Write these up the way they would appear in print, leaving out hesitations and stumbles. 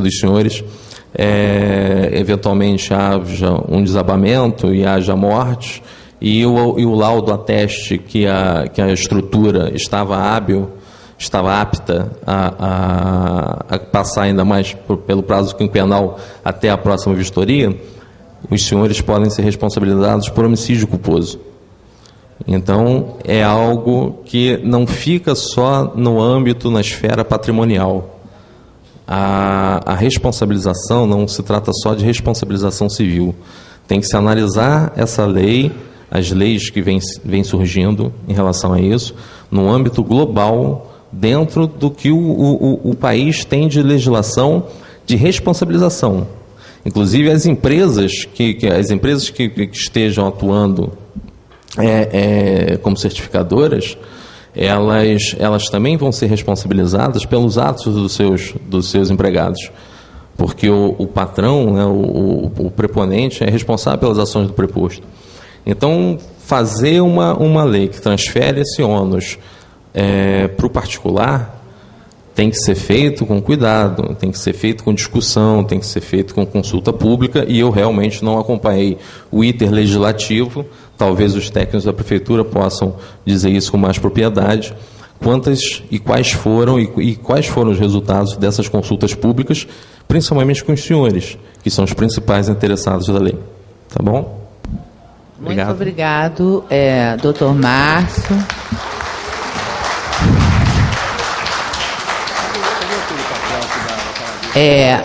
dos senhores, eventualmente haja um desabamento e haja morte, e o laudo ateste que a estrutura estava hábil, estava apta a passar ainda mais pelo prazo quinquenal até a próxima vistoria, os senhores podem ser responsabilizados por homicídio culposo. Então, é algo que não fica só no âmbito, na esfera patrimonial. A responsabilização não se trata só de responsabilização civil. Tem que se analisar essa lei, as leis que vêm surgindo em relação a isso, no âmbito global, dentro do que o país tem de legislação de responsabilização. Inclusive, as empresas que estejam atuando como certificadoras, elas também vão ser responsabilizadas pelos atos dos seus empregados, porque o patrão, né, o preponente, é responsável pelas ações do preposto. Então, fazer uma lei que transfere esse ônus para o particular tem que ser feito com cuidado, tem que ser feito com discussão, tem que ser feito com consulta pública, e eu realmente não acompanhei o iter legislativo. Talvez os técnicos da prefeitura possam dizer isso com mais propriedade, quais foram os resultados dessas consultas públicas, principalmente com os senhores, que são os principais interessados da lei. Tá bom? Obrigado. Muito obrigado, doutor Márcio.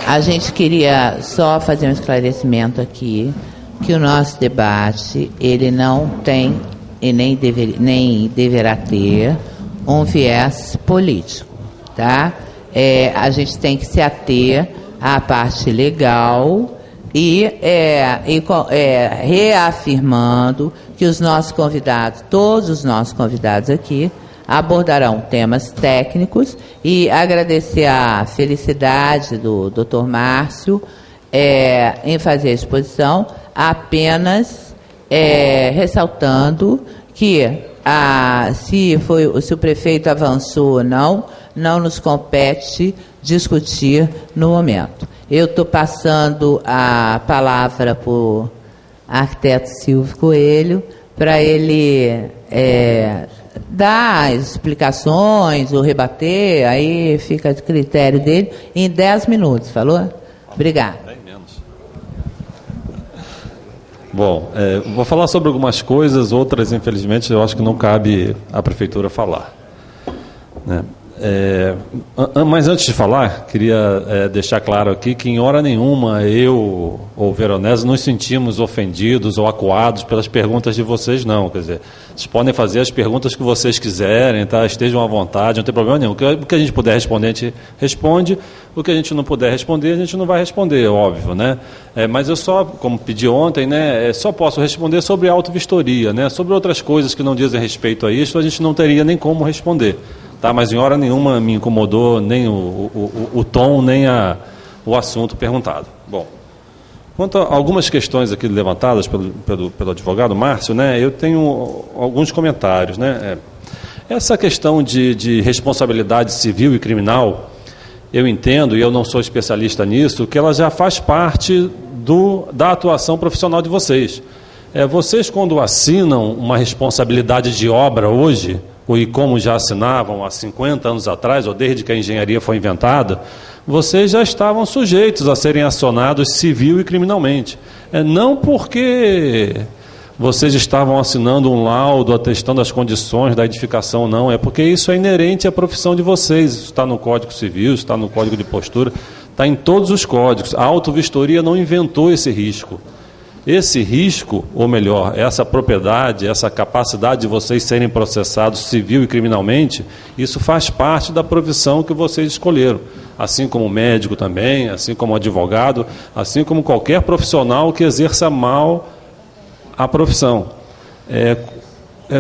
A gente queria só fazer um esclarecimento aqui, que o nosso debate, ele não tem e nem deverá ter um viés político, tá? A gente tem que se ater à parte legal e reafirmando que os nossos convidados, todos os nossos convidados aqui, abordarão temas técnicos, e agradecer a felicidade do Dr. Márcio em fazer a exposição, apenas ressaltando que se o prefeito avançou ou não nos compete discutir no momento. Eu estou passando a palavra para o arquiteto Silvio Coelho, para ele dar explicações ou rebater, aí fica a critério dele, em 10 minutos, falou? Obrigado. Bom, vou falar sobre algumas coisas, outras, infelizmente, eu acho que não cabe à prefeitura falar, né? Mas antes de falar, queria deixar claro aqui que em hora nenhuma eu ou Veronese nos sentimos ofendidos ou acuados pelas perguntas de vocês, não. Quer dizer, vocês podem fazer as perguntas que vocês quiserem, tá? Estejam à vontade, não tem problema nenhum. O que a gente puder responder, a gente responde. O que a gente não puder responder, a gente não vai responder, óbvio, né? Mas eu só, como pedi ontem, né, só posso responder sobre auto-vistoria, né? Sobre outras coisas que não dizem respeito a isso, a gente não teria nem como responder. Tá, mas em hora nenhuma me incomodou nem o tom, nem o assunto perguntado. Bom, quanto a algumas questões aqui levantadas pelo advogado Márcio, né, eu tenho alguns comentários, né? Essa questão de responsabilidade civil e criminal, eu entendo, e eu não sou especialista nisso, que ela já faz parte da atuação profissional de vocês. Vocês, quando assinam uma responsabilidade de obra hoje, e como já assinavam há 50 anos atrás, ou desde que a engenharia foi inventada, vocês já estavam sujeitos a serem acionados civil e criminalmente. Não porque vocês estavam assinando um laudo, atestando as condições da edificação, não. É porque isso é inerente à profissão de vocês. Isso está no Código Civil, está no Código de Postura, está em todos os códigos. A auto-vistoria não inventou esse risco. Esse risco, ou melhor, essa propriedade, essa capacidade de vocês serem processados civil e criminalmente, isso faz parte da profissão que vocês escolheram. Assim como médico também, assim como advogado, assim como qualquer profissional que exerça mal a profissão.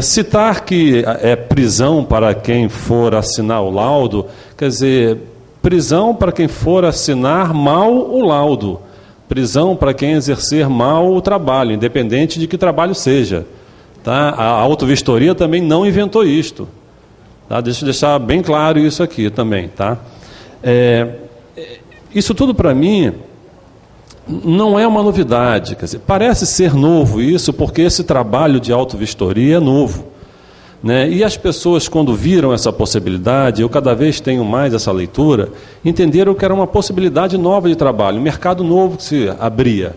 Citar que é prisão para quem for assinar o laudo, quer dizer, prisão para quem for assinar mal o laudo. Prisão para quem exercer mal o trabalho, independente de que trabalho seja. Tá? A auto-vistoria também não inventou isto. Tá? Deixa eu deixar bem claro isso aqui também. Tá? isso tudo para mim não é uma novidade. Quer dizer, parece ser novo isso, porque esse trabalho de autovistoria é novo, né? E as pessoas, quando viram essa possibilidade, eu cada vez tenho mais essa leitura, entenderam que era uma possibilidade nova de trabalho, um mercado novo que se abria.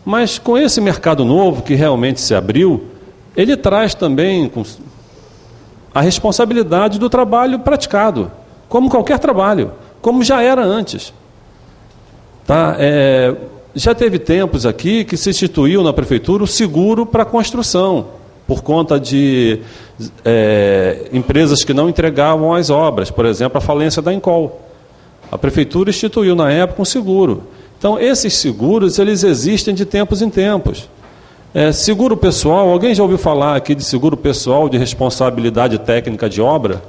Mas com esse mercado novo que realmente se abriu, ele traz também a responsabilidade do trabalho praticado, como qualquer trabalho, como já era antes. Tá? Já teve tempos aqui que se instituiu na prefeitura o seguro para construção, por conta de empresas que não entregavam as obras, por exemplo, a falência da Encol. A prefeitura instituiu na época um seguro. Então, esses seguros, eles existem de tempos em tempos. Seguro pessoal, alguém já ouviu falar aqui de seguro pessoal de responsabilidade técnica de obra?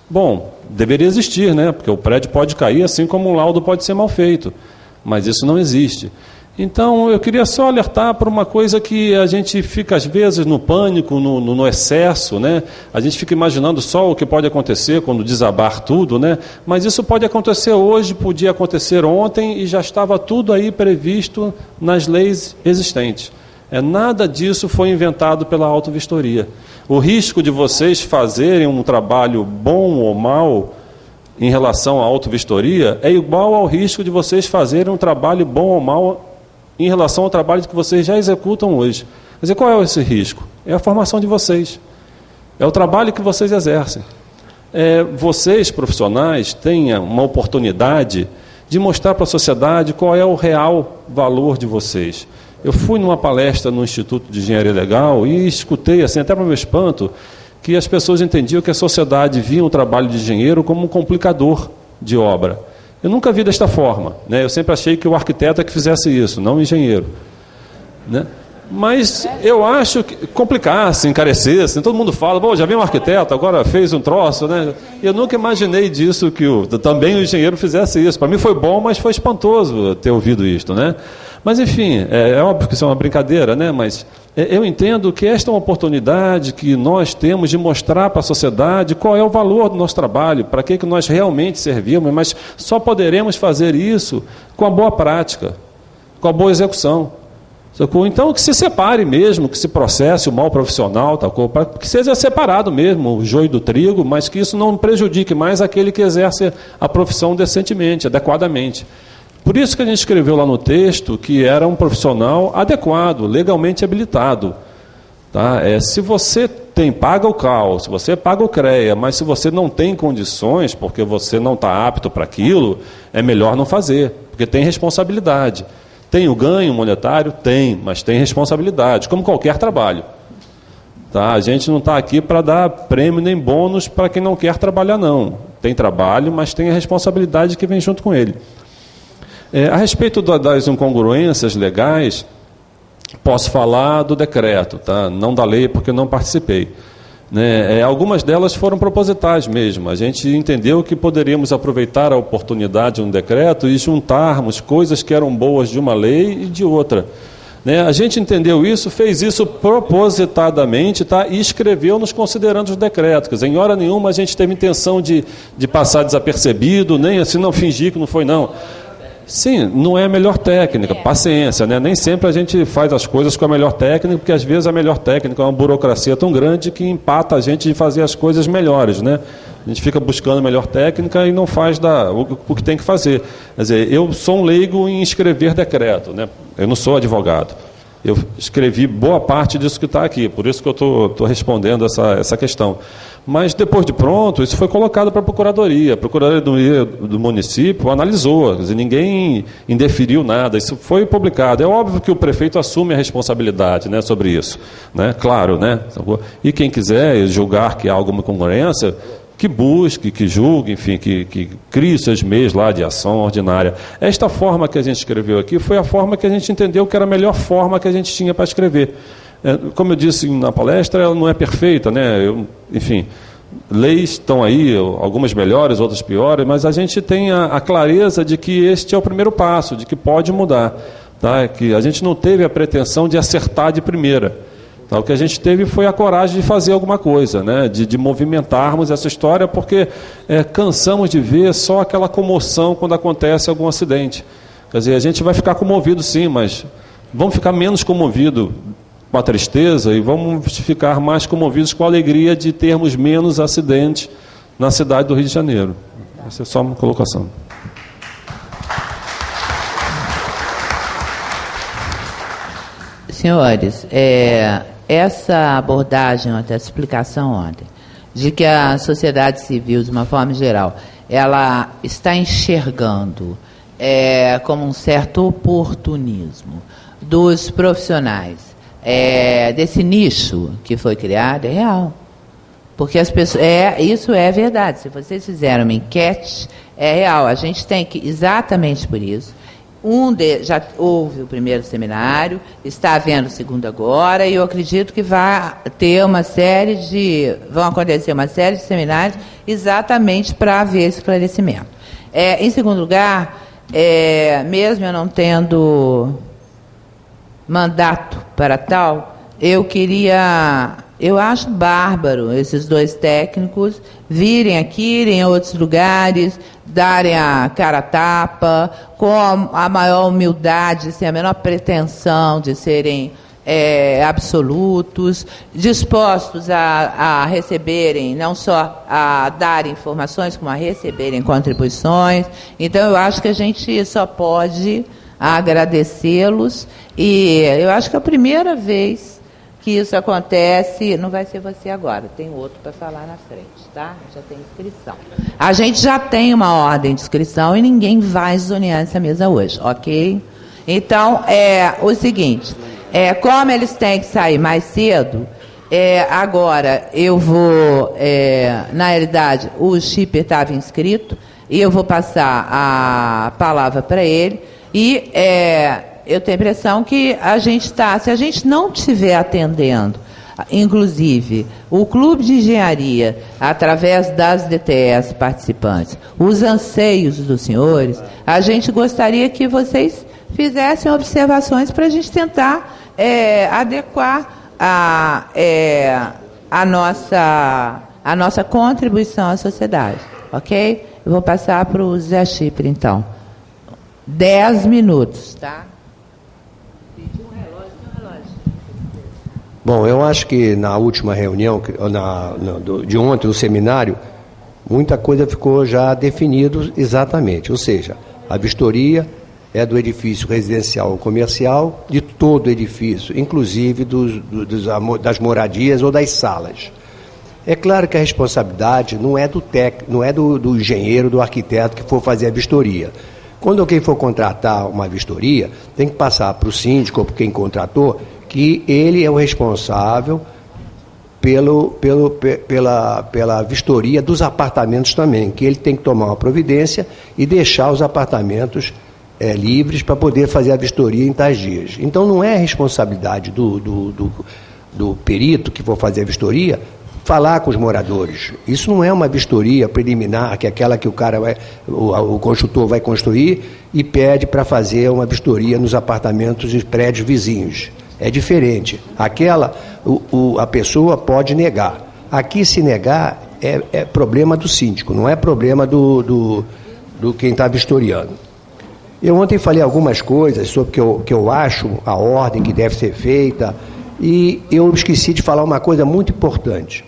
Bom, deveria existir, né? Porque o prédio pode cair, assim como um laudo pode ser mal feito. Mas isso não existe. Então, eu queria só alertar para uma coisa que a gente fica, às vezes, no pânico, no excesso, né? A gente fica imaginando só o que pode acontecer quando desabar tudo, né? Mas isso pode acontecer hoje, podia acontecer ontem e já estava tudo aí previsto nas leis existentes. Nada disso foi inventado pela autovistoria. O risco de vocês fazerem um trabalho bom ou mal em relação à autovistoria é igual ao risco de vocês fazerem um trabalho bom ou mal em relação ao trabalho que vocês já executam hoje. Quer dizer, qual é esse risco? É a formação de vocês. É o trabalho que vocês exercem. Vocês, profissionais, têm uma oportunidade de mostrar para a sociedade qual é o real valor de vocês. Eu fui numa palestra no Instituto de Engenharia Legal e escutei, assim, até para o meu espanto, que as pessoas entendiam que a sociedade via o trabalho de engenheiro como um complicador de obra. Eu nunca vi desta forma, né? Eu sempre achei que o arquiteto é que fizesse isso, não o engenheiro, né? Mas eu acho que complicasse, encarecesse. Todo mundo fala, bom, já veio um arquiteto, agora fez um troço, né? Eu nunca imaginei disso, que também o engenheiro fizesse isso. Para mim foi bom, mas foi espantoso ter ouvido isto, né? Mas, enfim, é óbvio que isso é uma brincadeira, né? Mas eu entendo que esta é uma oportunidade que nós temos de mostrar para a sociedade qual é o valor do nosso trabalho, para que nós realmente servimos, mas só poderemos fazer isso com a boa prática, com a boa execução. Então, que se separe mesmo, que se processe o mal profissional, para que seja separado mesmo o joio do trigo, mas que isso não prejudique mais aquele que exerce a profissão decentemente, adequadamente. Por isso que a gente escreveu lá no texto que era um profissional adequado, legalmente habilitado. Tá? Se você paga o CAL, se você paga o CREA, mas se você não tem condições, porque você não está apto para aquilo, é melhor não fazer, porque tem responsabilidade. Tem o ganho monetário? Tem, mas tem responsabilidade, como qualquer trabalho. Tá? A gente não está aqui para dar prêmio nem bônus para quem não quer trabalhar, não. Tem trabalho, mas tem a responsabilidade que vem junto com ele. A respeito das incongruências legais, posso falar do decreto, tá? Não da lei, porque não participei. Algumas delas foram propositais mesmo. A gente entendeu que poderíamos aproveitar a oportunidade de um decreto e juntarmos coisas que eram boas de uma lei e de outra. A gente entendeu isso, fez isso propositadamente, tá? E escreveu nos considerando os decretos. Quer dizer, em hora nenhuma a gente teve intenção de passar desapercebido, nem assim não fingir que não foi, não. Sim, não é a melhor técnica, paciência, né? Nem sempre a gente faz as coisas com a melhor técnica, porque às vezes a melhor técnica é uma burocracia tão grande que empata a gente de fazer as coisas melhores, né? A gente fica buscando a melhor técnica e não faz o que tem que fazer. Quer dizer, eu sou um leigo em escrever decreto, né? Eu não sou advogado. Eu escrevi boa parte disso que está aqui, por isso que eu estou respondendo essa questão. Mas, depois de pronto, isso foi colocado para a Procuradoria. A Procuradoria do município analisou, quer dizer, ninguém indeferiu nada, isso foi publicado. É óbvio que o prefeito assume a responsabilidade, né, sobre isso. Né? Claro, né? E quem quiser julgar que há alguma incongruência, que busque, que julgue, enfim, que crie seus meios lá de ação ordinária. Esta forma que a gente escreveu aqui foi a forma que a gente entendeu que era a melhor forma que a gente tinha para escrever. Como eu disse na palestra, ela não é perfeita, né? Enfim, leis estão aí, algumas melhores, outras piores, mas a gente tem a clareza de que este é o primeiro passo, de que pode mudar. Tá? Que a gente não teve a pretensão de acertar de primeira. Então, o que a gente teve foi a coragem de fazer alguma coisa, né? de movimentarmos essa história, porque cansamos de ver só aquela comoção quando acontece algum acidente. Quer dizer, a gente vai ficar comovido sim, mas vamos ficar menos comovido com a tristeza e vamos ficar mais comovidos com a alegria de termos menos acidentes na cidade do Rio de Janeiro. Essa é só uma colocação. Senhores, essa abordagem, essa explicação ontem, de que a sociedade civil, de uma forma geral, ela está enxergando como um certo oportunismo dos profissionais desse nicho que foi criado, é real. Porque as pessoas, isso é verdade. Se vocês fizeram uma enquete, é real. A gente tem que, exatamente por isso, já houve o primeiro seminário, está havendo o segundo agora, e eu acredito que vão acontecer uma série de seminários exatamente para haver esclarecimento. Em segundo lugar, mesmo eu não tendo mandato para tal, eu acho bárbaro esses dois técnicos virem aqui, irem em outros lugares, darem a cara a tapa, com a maior humildade, sem a menor pretensão de serem absolutos, dispostos a receberem, não só a dar informações, como a receberem contribuições. Então, eu acho que a gente só pode agradecê-los, e eu acho que é a primeira vez que isso acontece. Não vai ser você agora, tem outro para falar na frente, tá? Já tem inscrição. A gente já tem uma ordem de inscrição e ninguém vai zonear essa mesa hoje, ok? Então, o seguinte, como eles têm que sair mais cedo, agora eu vou, na realidade, o Schipper estava inscrito, e eu vou passar a palavra para ele, e eu tenho a impressão que se a gente não estiver atendendo, inclusive, o Clube de Engenharia, através das DTS participantes, os anseios dos senhores, a gente gostaria que vocês fizessem observações para a gente tentar adequar a nossa contribuição à sociedade, ok? Eu vou passar para o Zé Schipper, então. 10 minutos, tá? Bom, eu acho que na última reunião, de ontem, no seminário, muita coisa ficou já definido exatamente. Ou seja, a vistoria é do edifício residencial ou comercial, de todo o edifício, inclusive das moradias ou das salas. É claro que a responsabilidade não é do engenheiro, do arquiteto que for fazer a vistoria. Quando alguém for contratar uma vistoria, tem que passar para o síndico ou para quem contratou que ele é o responsável pela vistoria dos apartamentos também, que ele tem que tomar uma providência e deixar os apartamentos livres para poder fazer a vistoria em tais dias. Então não é responsabilidade do perito que for fazer a vistoria falar com os moradores. Isso não é uma vistoria preliminar, que é aquela que o construtor vai construir e pede para fazer uma vistoria nos apartamentos e prédios vizinhos. É diferente. Aquela, a pessoa pode negar. Aqui, se negar, é problema do síndico, não é problema do quem está vistoriando. Eu ontem falei algumas coisas sobre que eu acho a ordem que deve ser feita, e eu esqueci de falar uma coisa muito importante.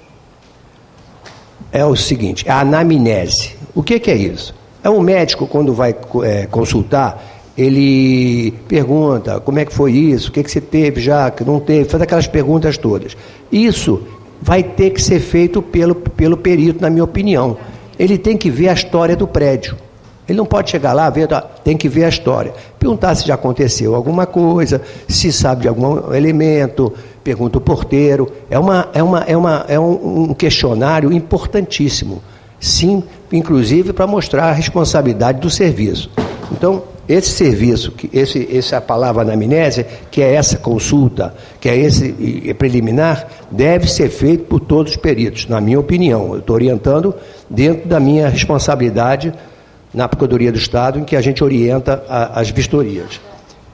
É o seguinte, a anamnese. O que é isso? É um médico, quando vai consultar, ele pergunta como é que foi isso, o que você teve já, que não teve, faz aquelas perguntas todas. Isso vai ter que ser feito pelo perito, na minha opinião. Ele tem que ver a história do prédio. Ele não pode chegar lá, tem que ver a história. Perguntar se já aconteceu alguma coisa, se sabe de algum elemento, pergunta o porteiro. É um questionário importantíssimo. Sim, inclusive para mostrar a responsabilidade do serviço. Então, esse serviço, essa palavra anamnese, que é essa consulta, que é esse preliminar, deve ser feito por todos os peritos, na minha opinião. Eu estou orientando dentro da minha responsabilidade na Procuradoria do Estado, em que a gente orienta as vistorias.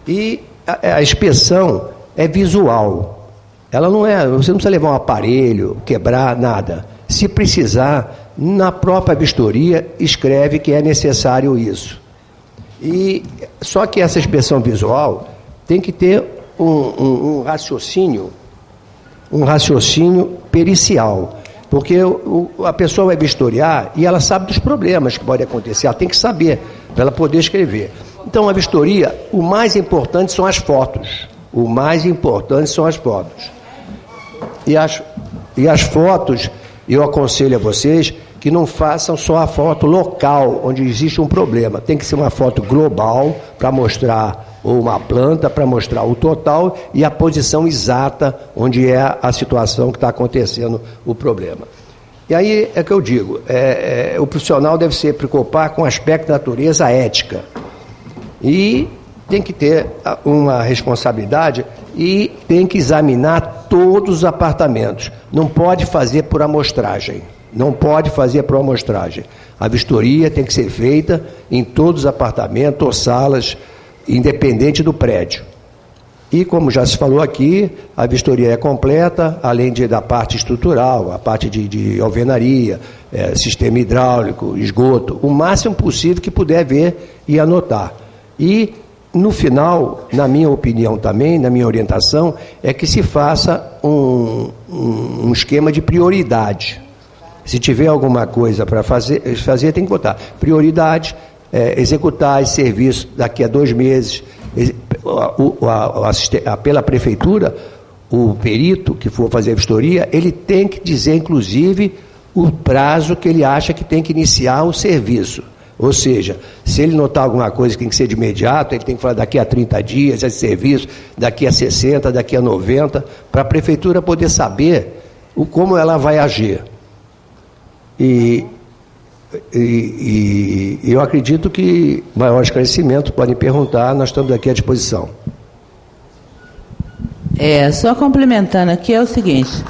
E a inspeção é visual. Ela não é, você não precisa levar um aparelho, quebrar, nada. Se precisar, na própria vistoria, escreve que é necessário isso. E só que essa inspeção visual tem que ter um raciocínio pericial. Porque a pessoa vai vistoriar e ela sabe dos problemas que podem acontecer, ela tem que saber para ela poder escrever. Então, a vistoria, o mais importante são as fotos. O mais importante são as fotos. E as fotos, eu aconselho a vocês que não façam só a foto local, onde existe um problema. Tem que ser uma foto global para mostrar ou uma planta para mostrar o total e a posição exata onde é a situação que está acontecendo o problema. E aí é que eu digo, o profissional deve se preocupar com o aspecto da natureza ética e tem que ter uma responsabilidade e tem que examinar todos os apartamentos. Não pode fazer por amostragem. Não pode fazer por amostragem. A vistoria tem que ser feita em todos os apartamentos ou salas, independente do prédio. E, como já se falou aqui, a vistoria é completa, além da parte estrutural, a parte de alvenaria, sistema hidráulico, esgoto, o máximo possível que puder ver e anotar. E, no final, na minha opinião também, na minha orientação, é que se faça um esquema de prioridade. Se tiver alguma coisa para fazer, tem que botar prioridade, executar esse serviço daqui a 2 meses, pela prefeitura, o perito que for fazer a vistoria, ele tem que dizer, inclusive, o prazo que ele acha que tem que iniciar o serviço. Ou seja, se ele notar alguma coisa que tem que ser de imediato, ele tem que falar daqui a 30 dias, esse serviço, daqui a 60, daqui a 90, para a prefeitura poder saber como ela vai agir. E eu acredito que maior esclarecimento podem perguntar, nós estamos aqui à disposição. Só complementando aqui é o seguinte,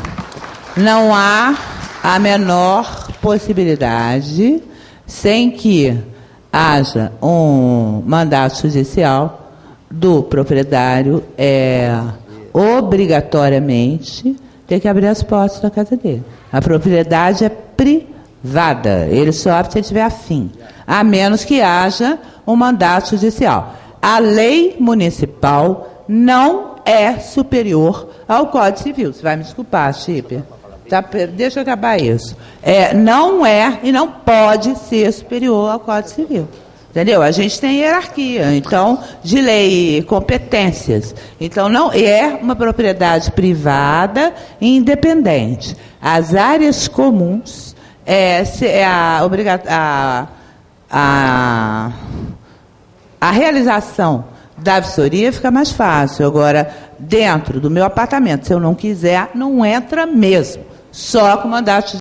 não há a menor possibilidade, sem que haja um mandato judicial do proprietário, obrigatoriamente ter que abrir as portas da casa dele. A propriedade é privada, ele só abre se ele tiver afim, a menos que haja um mandato judicial. A lei municipal não é superior ao Código Civil. Você vai me desculpar, Chipper? Deixa eu acabar isso. Não é e não pode ser superior ao Código Civil. Entendeu? A gente tem hierarquia, então, de lei, competências. Então, não é uma propriedade privada e independente. As áreas comuns, a realização da vistoria fica mais fácil. Agora, dentro do meu apartamento, se eu não quiser, não entra mesmo. Só com mandato